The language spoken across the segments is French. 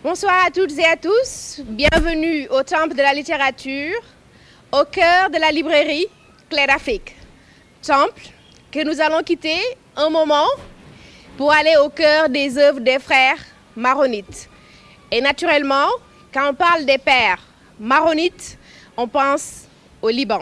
Bonsoir à toutes et à tous, bienvenue au Temple de la littérature, au cœur de la librairie Claire Afrique. Temple que nous allons quitter un moment pour aller au cœur des œuvres des frères maronites. Et naturellement, quand on parle des pères maronites, on pense au Liban.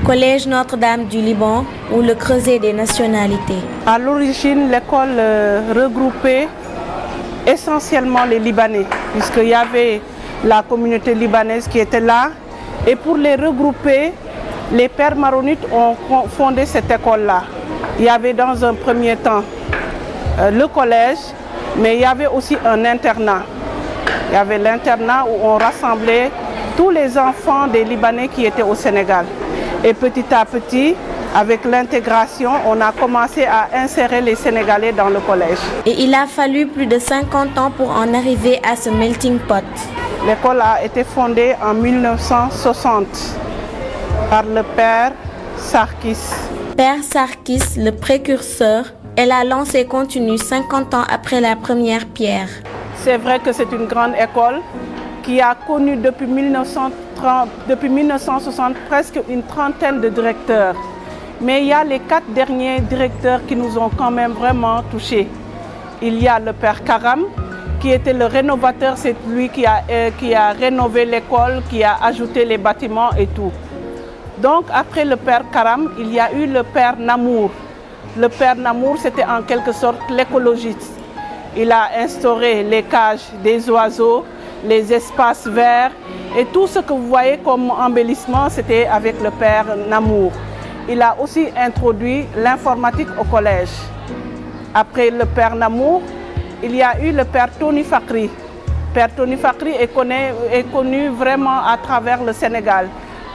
Collège Notre-Dame du Liban ou le creuset des nationalités. À l'origine, l'école regroupait essentiellement les Libanais, puisqu'il y avait la communauté libanaise qui était là. Et pour les regrouper, les pères maronites ont fondé cette école-là. Il y avait dans un premier temps le collège, mais il y avait aussi un internat. Il y avait l'internat où on rassemblait tous les enfants des Libanais qui étaient au Sénégal. Et petit à petit, avec l'intégration, on a commencé à insérer les Sénégalais dans le collège. Et il a fallu plus de 50 ans pour en arriver à ce melting pot. L'école a été fondée en 1960 par le père Sarkis. Père Sarkis, le précurseur, et la lancée continue 50 ans après la première pierre. C'est vrai que c'est une grande école qui a connu depuis 1960 presque une trentaine de directeurs. Mais il y a les 4 derniers directeurs qui nous ont quand même vraiment touchés. Il y a le père Karam, qui était le rénovateur, c'est lui qui a rénové l'école, qui a ajouté les bâtiments et tout. Donc après le père Karam, il y a eu le père Namour. Le père Namour, c'était en quelque sorte l'écologiste. Il a instauré les cages des oiseaux, les espaces verts et tout ce que vous voyez comme embellissement, c'était avec le père Namour. Il a aussi introduit l'informatique au collège. Après le père Namour, il y a eu le père Tony Fakri. Père Tony Fakri est connu vraiment à travers le Sénégal,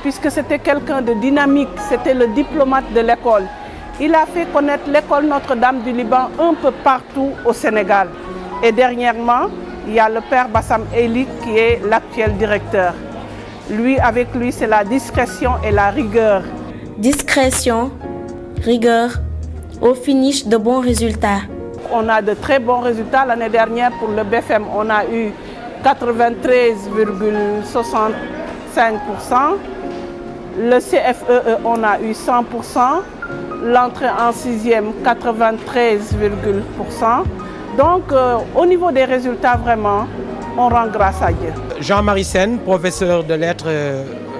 puisque c'était quelqu'un de dynamique, c'était le diplomate de l'école. Il a fait connaître l'école Notre-Dame du Liban un peu partout au Sénégal. Et dernièrement, il y a le père Bassam Elik qui est l'actuel directeur. Avec lui, c'est la discrétion et la rigueur. Discrétion, rigueur, au finish de bons résultats. On a de très bons résultats. L'année dernière, pour le BFM, on a eu 93,65%. Le CFEE, on a eu 100%. L'entrée en 6e, 93,%. Donc, au niveau des résultats, vraiment, on rend grâce à Dieu. Jean-Marie Sen, professeur de lettres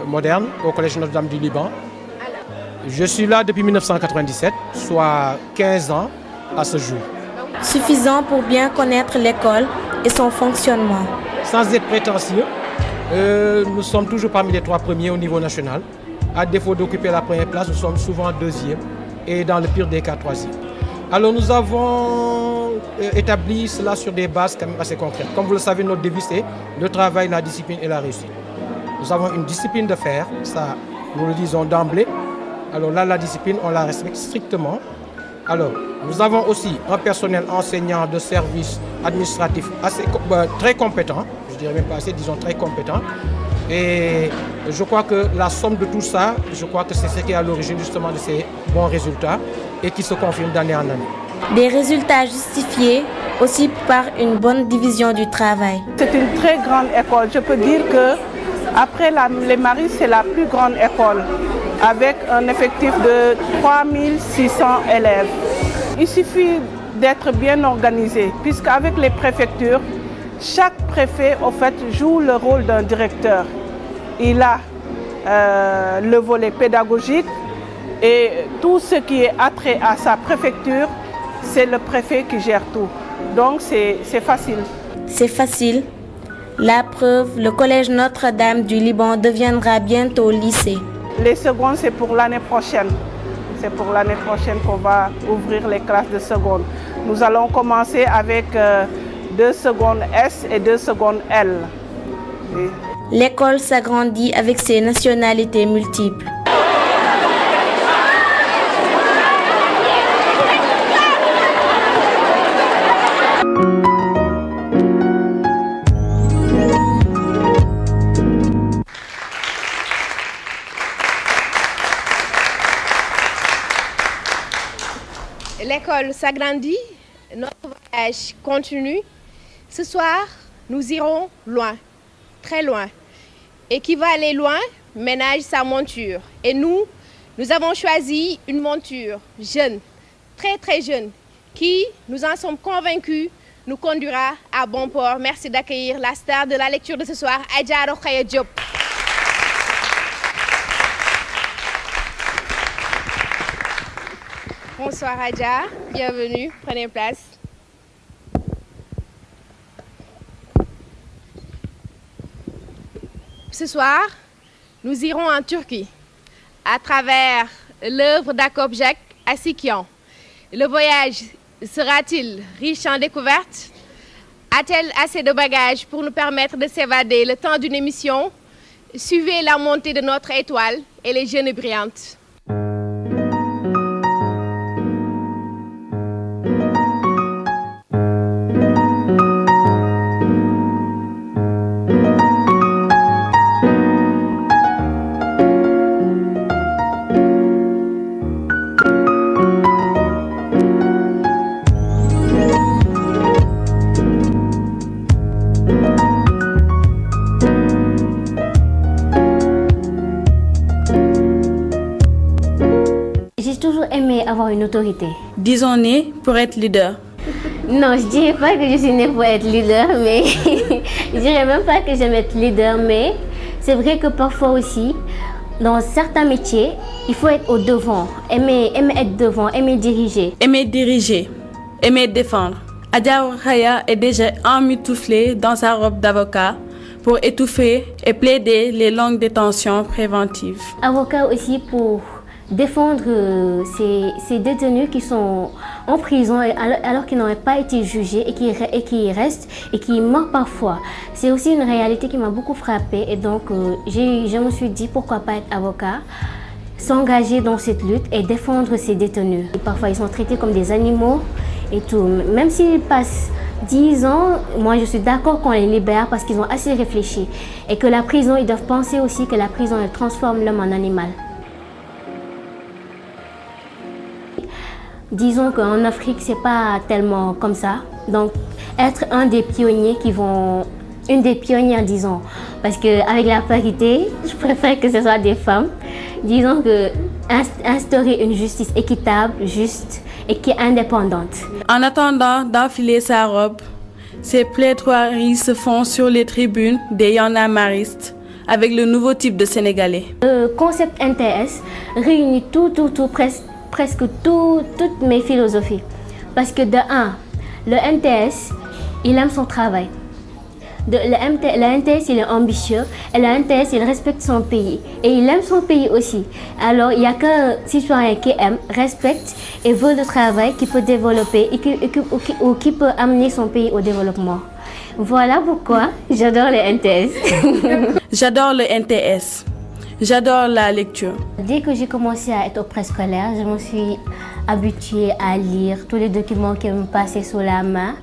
modernes au Collège Notre-Dame du Liban. Je suis là depuis 1997, soit 15 ans à ce jour. Suffisant pour bien connaître l'école et son fonctionnement. Sans être prétentieux, nous sommes toujours parmi les 3 premiers au niveau national. À défaut d'occuper la première place, nous sommes souvent 2e et dans le pire des cas 3e. Alors nous avons établi cela sur des bases quand même assez concrètes. Comme vous le savez, notre devise c'est le travail, la discipline et la réussite. Nous avons une discipline de fer, ça nous le disons d'emblée. Alors là, la discipline, on la respecte strictement. Alors, nous avons aussi un personnel enseignant de service administratif très compétent, je dirais même pas assez, disons très compétent. Et je crois que la somme de tout ça, je crois que c'est ce qui est à l'origine justement de ces bons résultats et qui se confirment d'année en année. Des résultats justifiés aussi par une bonne division du travail. C'est une très grande école. Je peux dire que après les Maris, c'est la plus grande école avec un effectif de 3600 élèves. Il suffit d'être bien organisé puisqu'avec les préfectures, chaque préfet au fait, joue le rôle d'un directeur. Il a le volet pédagogique et tout ce qui est attrait à sa préfecture, c'est le préfet qui gère tout. Donc c'est facile. C'est facile. La preuve, le Collège Notre-Dame du Liban deviendra bientôt lycée. Les secondes, c'est pour l'année prochaine. C'est pour l'année prochaine qu'on va ouvrir les classes de seconde. Nous allons commencer avec 2 secondes S et 2 secondes L. Oui. L'école s'agrandit avec ses nationalités multiples. L'école s'agrandit, notre voyage continue. Ce soir, nous irons loin, très loin. Et qui va aller loin ménage sa monture. Et nous avons choisi une monture jeune, très très jeune, qui, nous en sommes convaincus, nous conduira à bon port. Merci d'accueillir la star de la lecture de ce soir, Adja Rokhaya Diop. Bonsoir Adja, bienvenue, prenez place. Ce soir, nous irons en Turquie à travers l'œuvre d'Akopjak Asikyan. Le voyage sera-t-il riche en découvertes? A-t-elle assez de bagages pour nous permettre de s'évader le temps d'une émission? Suivez la montée de notre étoile et les jeunes brillantes. Avoir une autorité. Disons né pour être leader. Non, je dirais pas que je suis née pour être leader, mais je dirais même pas que j'aime être leader, mais c'est vrai que parfois aussi, dans certains métiers, il faut être au devant, aimer être devant, aimer diriger. Aimer diriger, aimer défendre. Adja Rokhaya est déjà emmitouflée dans sa robe d'avocat pour étouffer et plaider les longues détentions préventives. Avocat aussi pour défendre ces détenus qui sont en prison alors qu'ils n'ont pas été jugés et qui restent et qui meurent parfois. C'est aussi une réalité qui m'a beaucoup frappée et donc je me suis dit pourquoi pas être avocat, s'engager dans cette lutte et défendre ces détenus. Et parfois ils sont traités comme des animaux et tout. Même s'ils passent 10 ans, moi je suis d'accord qu'on les libère parce qu'ils ont assez réfléchi et que la prison, ils doivent penser aussi que la prison elle transforme l'homme en animal. Disons qu'en Afrique, c'est pas tellement comme ça. Donc, être une des pionnières, disons. Parce qu'avec la parité, je préfère que ce soit des femmes. Disons que instaurer une justice équitable, juste et qui est indépendante. En attendant d'enfiler sa robe, ses plaidoiries se font sur les tribunes des Y'en-a-marristes avec le nouveau type de Sénégalais. Le concept NTS réunit presque toutes mes philosophies. Parce que de un, le NTS, il aime son travail. Le NTS, il est ambitieux et le NTS, il respecte son pays. Et il aime son pays aussi. Alors, il n'y a qu'un citoyen qui aime, respecte et veut le travail qui peut développer ou qui peut amener son pays au développement. Voilà pourquoi j'adore le NTS. J'adore le NTS. J'adore la lecture. Dès que j'ai commencé à être au préscolaire, je me suis habituée à lire tous les documents qui me passaient sous la main.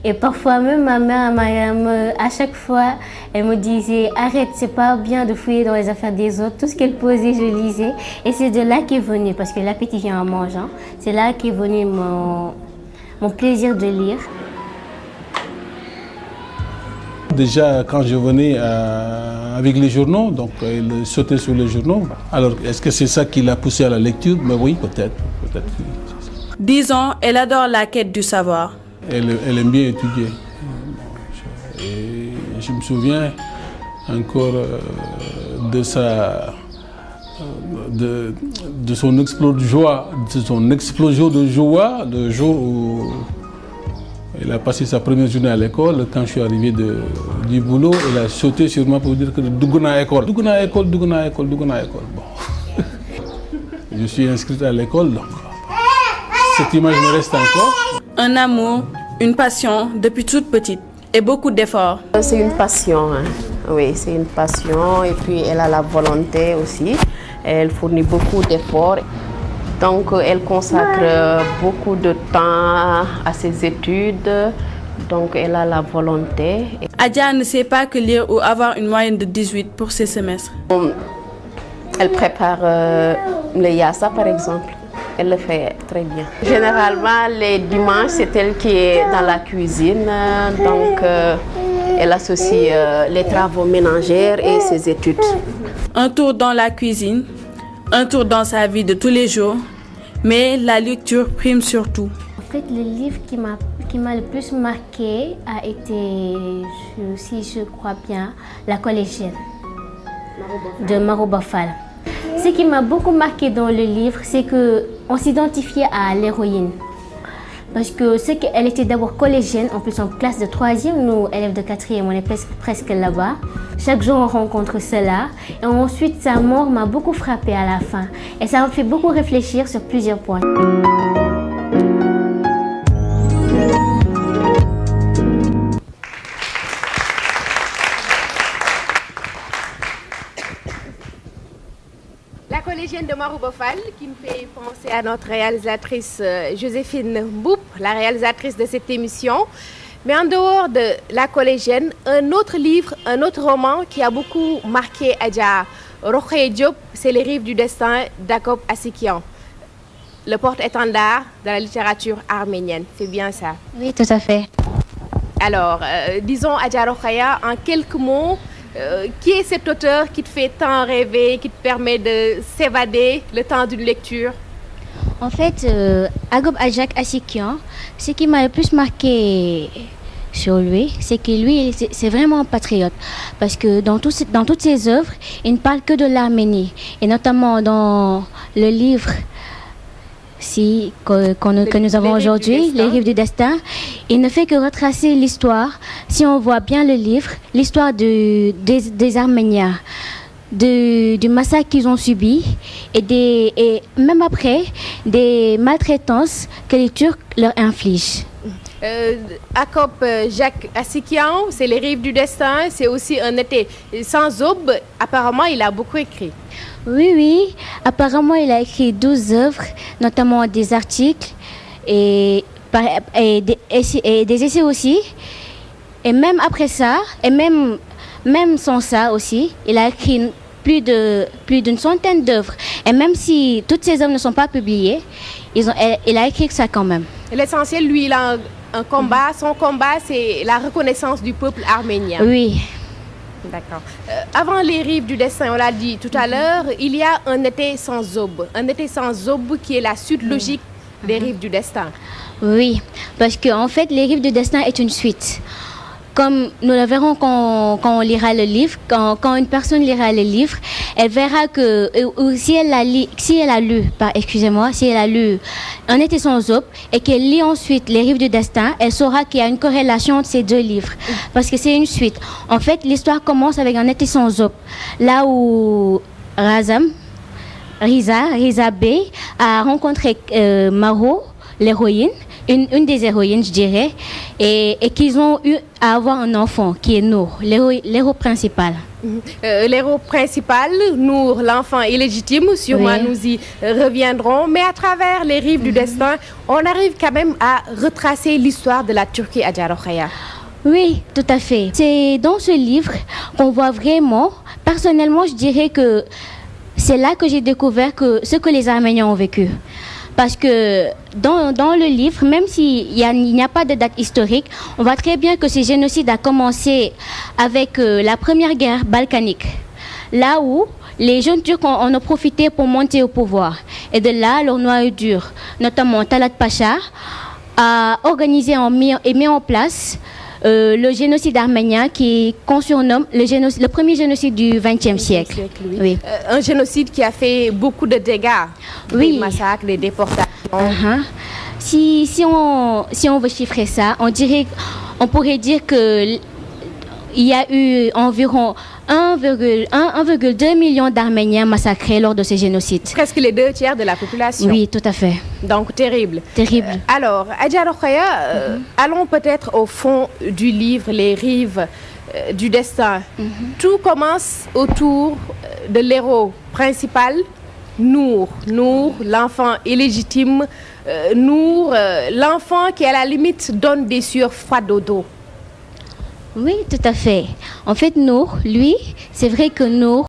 Et parfois même ma mère, à chaque fois, elle me disait « Arrête, c'est pas bien de fouiller dans les affaires des autres ». Tout ce qu'elle posait, je lisais. Et c'est de là qu'est venu, parce que l'appétit vient en mangeant, c'est là qu'est venu mon plaisir de lire. Déjà, quand je venais avec les journaux, donc il sautait sur les journaux. Alors, est-ce que c'est ça qui l'a poussé à la lecture? Mais oui, peut-être. Disons, elle adore la quête du savoir. Elle aime bien étudier. Et je me souviens encore de son explosion de joie, le jour où elle a passé sa première journée à l'école. Quand je suis arrivé du boulot, elle a sauté sur moi pour dire que Dougouna école. Bon. Je suis inscrite à l'école, donc cette image me reste encore. Un amour, une passion depuis toute petite et beaucoup d'efforts. C'est une passion. Hein. Oui, c'est une passion et puis elle a la volonté aussi. Elle fournit beaucoup d'efforts. Donc elle consacre beaucoup de temps à ses études. Donc elle a la volonté. Adja ne sait pas que lire ou avoir une moyenne de 18 pour ses semestres. Elle prépare le yassa par exemple. Elle le fait très bien. Généralement, les dimanches, c'est elle qui est dans la cuisine. Donc, elle associe les travaux ménagers et ses études. Un tour dans la cuisine, un tour dans sa vie de tous les jours, mais la lecture prime surtout. En fait, le livre qui m'a le plus marqué a été, si je crois bien, La collégienne de Marouba Fall. Ce qui m'a beaucoup marqué dans le livre, c'est qu'on s'identifiait à l'héroïne. Parce que elle était d'abord collégienne, en plus en classe de 3e, nous, élèves de 4e, on est presque là-bas. Chaque jour, on rencontre cela. Et ensuite, sa mort m'a beaucoup frappée à la fin. Et ça m'a fait beaucoup réfléchir sur plusieurs points. La collégienne de Marouba Fall qui me fait penser à notre réalisatrice Joséphine Mboup, la réalisatrice de cette émission. Mais en dehors de la collégienne, un autre livre, un autre roman qui a beaucoup marqué Adja Rokhaya Diop, c'est Les Rives du Destin d'Acob Assikian, le porte-étendard de la littérature arménienne. C'est bien ça? Oui, tout à fait. Alors, disons Adja Rokhaya, en quelques mots, qui est cet auteur qui te fait tant rêver, qui te permet de s'évader le temps d'une lecture? En fait, Agob Ajak Assikian, ce qui m'a le plus marqué sur lui, c'est que lui, c'est vraiment un patriote. Parce que dans toutes ses œuvres, il ne parle que de l'Arménie. Et notamment dans le livre que nous avons aujourd'hui, Les Rives du Destin, il ne fait que retracer l'histoire. Si on voit bien le livre, l'histoire des Arméniens, du massacre qu'ils ont subi et même après des maltraitances que les Turcs leur infligent. Acob Jacques Assikian, c'est Les Rives du Destin, c'est aussi Un été sans aube. Apparemment, il a beaucoup écrit. Oui, apparemment, il a écrit 12 œuvres, notamment des articles et des essais aussi. Et même après ça, et même sans ça aussi, il a écrit plus d'une centaine d'œuvres. Et même si toutes ces œuvres ne sont pas publiées, il a écrit ça quand même. L'essentiel, lui, il a un combat. Son combat, c'est la reconnaissance du peuple arménien. Oui. D'accord. Avant Les Rives du Destin, on l'a dit tout à l'heure, il y a Un été sans aube. Un été sans aube qui est la suite logique des Rives du Destin. Oui, parce qu'en fait, Les Rives du Destin est une suite. Comme nous le verrons quand on lira le livre, quand une personne lira le livre, elle verra que si elle a lu Un été sans aube et qu'elle lit ensuite Les Rives du Destin, elle saura qu'il y a une corrélation entre ces deux livres. Parce que c'est une suite. En fait, l'histoire commence avec Un été sans aube. Là où Riza B a rencontré Maro, l'héroïne, une des héroïnes, je dirais, et qu'ils ont eu à avoir un enfant qui est Nour, l'héros principal. L'héros principal, Nour, l'enfant illégitime, sûrement oui. Nous y reviendrons, mais à travers Les Rives du Destin, on arrive quand même à retracer l'histoire de la Turquie Adja Rokhaya. Oui, tout à fait. C'est dans ce livre qu'on voit vraiment, personnellement, je dirais que c'est là que j'ai découvert ce que les Arméniens ont vécu. Parce que dans le livre, même s'il n'y a pas de date historique, on voit très bien que ce génocide a commencé avec la première guerre balkanique. Là où les jeunes Turcs en ont profité pour monter au pouvoir. Et de là, leur noyau dur, notamment Talat Pacha, a organisé et mis en place le génocide arménien qu'on surnomme le premier génocide du XXe siècle. Oui. Un génocide qui a fait beaucoup de dégâts, oui. Des massacres, des déportations. Si on veut chiffrer ça, on pourrait dire que il y a eu environ 1,2 million d'Arméniens massacrés lors de ces génocides. Presque les 2/3 de la population. Oui, tout à fait. Donc terrible. Terrible. Alors, Adja Rokhaya, allons peut-être au fond du livre, Les Rives du destin. Tout commence autour de l'héros principal, Nour. Nour, l'enfant illégitime. Nour, l'enfant qui à la limite donne des sueurs froides au dos. Oui, tout à fait. En fait, Nour, lui, c'est vrai que Nour